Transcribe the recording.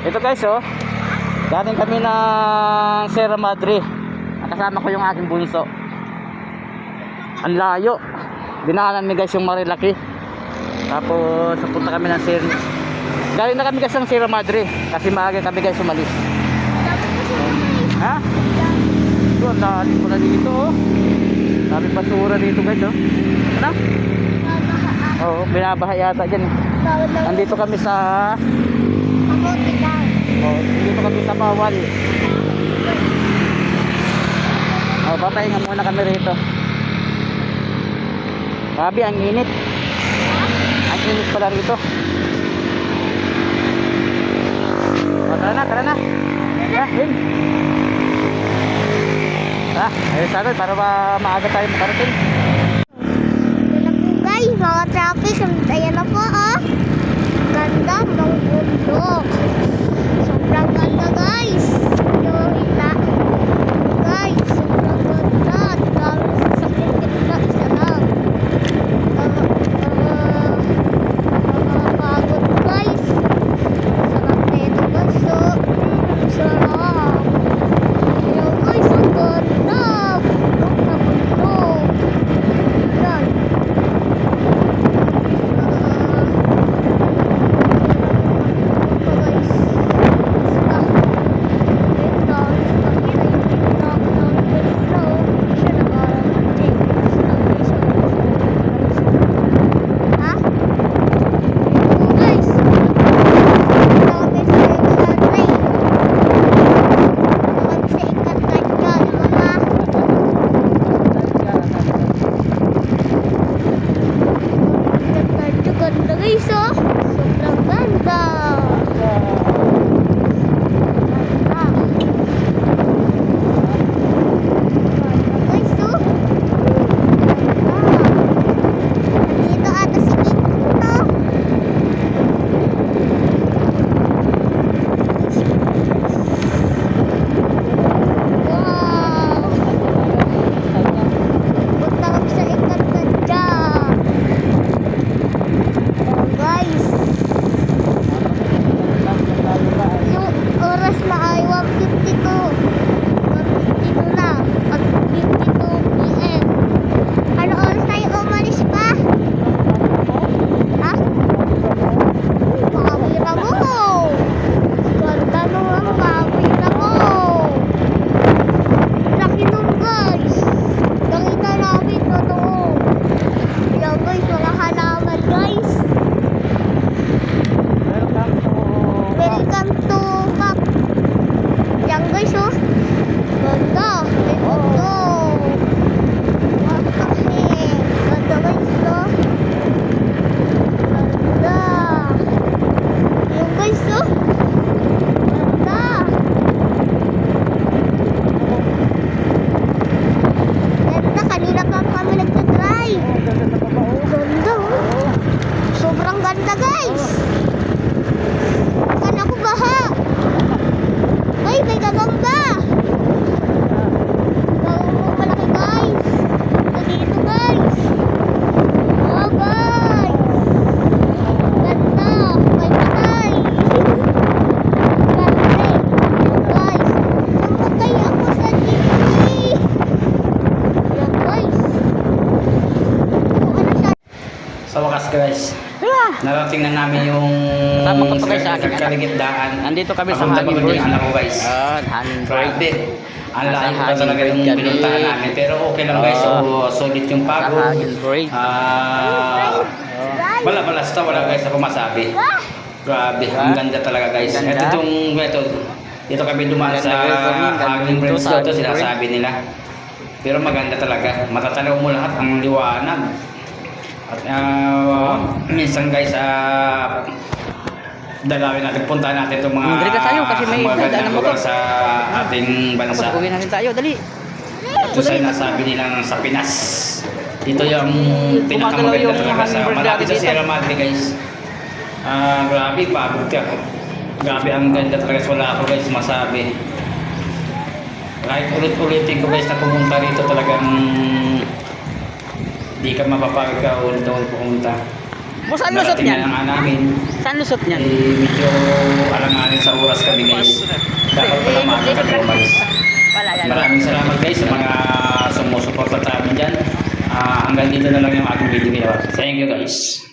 Ito guys, oh. Galing kami ng Sierra Madre. Kasama ko yung aking bunso. Ang layo. Dinaanan mi guys yung Marilaki. Tapos napunta kami ng Sierra. Galing na kami guys ng Sierra Madre. Kasi maaga kami guys umalis. Ha? Ito, ang lalim mo na dito, oh. Dami basura dito guys, oh. Ano? Oo, binabaha yata dyan. Nandito kami sa... Oh, dito kami sa Bawal. Oh, papahinga muna kami rito. Grabe, ang init. Ang init pala rito. Oh, tara na. Yun. Ayun sa akin para maaga tayo makarating. Ayan na po guys, mga traffic. Ayan na po, oh. Ganda ng bundok. Sobrang ganda guys. Yung ita. Guys, sobrang ganda. Dami sasakyan na isa lang. Nakakapagod guys. Sarap nito guys. So, sarap. Ayan guys, ang ganda. Bundok na bundok. Ayan. Ganda guys, oh. Sobrang ganda. Guys, oh. Dito ata si Kito. Wow. Punta kami sa Encantadia. Guys, yung oras na ay 1:52 na, pag 52 PM. Ano oras tayo umalis pa? Ha? Makawira mo. Ganda nung makawira mo. Laki nung guys. Nakita namin totoo. Yan guys, mga halaman guys. Welcome to Cap. Yan guys, oh. Ganda. May mundo. Ganda guys, oh. Ganda. Yan guys, oh. Ganda. Ganda. Kanina pa kami nagtatry. Ganda, oh. Sobrang ganda guys. Kan aku baha. Ay, may gagamba. Malaki guys. Dito guys. Oh guys. Ganda. May patay. Ganda. Guys. Namatay ako sa TV. Yan guys. Ano siya? Sa wakas guys, narating na namin yung Kasama ko to guys sa aking kaligitdaan. Nandito kami sa Papunta Hanging pa Bridge. yung anak ko guys. Hanging Grabe. Ang Nasa layo pa Hanging talaga yung Bridge kami. pinuntahan namin. Pero okay lang guys. So, solid yung pagod. Hanging Bridge. Wala wala guys ako masabi. Grabe, ang ganda talaga guys. Ganda. Dito kami dumaan sa Hanging Bridge Sa ito, Hanging sinasabi nila. Pero maganda talaga. Matatanaw mo lahat ang liwanag. At minsan guys, dalawin natin, puntahan natin itong mga Dali ka tayo kasi may magandang dadaan mo lugar to. sa ating bansa. Tapos uwi natin tayo, dali. Ito sa nasabi nilang sa Pinas. Dito yung Gumagalaw pinakamaganda yung talaga sa Hummingbird malapit sa dito. Sierra Madre guys. Grabe, pagod ka. Grabe, ang ganda talaga. Wala ako guys masabi. Kahit ulit-ulitin ko guys na pumunta rito, talagang di ka mapapagod ka ulit-ulit pumunta. Saan lusot Narating niyan? na nga namin. Saan lusot niyan? Medyo alanganin sa oras. oras kami guys. Dapat pala maaga kami umalis. Wala yan. Maraming salamat guys sa mga sumusuporta sa amin dyan. Hanggang dito na lang yung aking video ginawa. Thank you guys.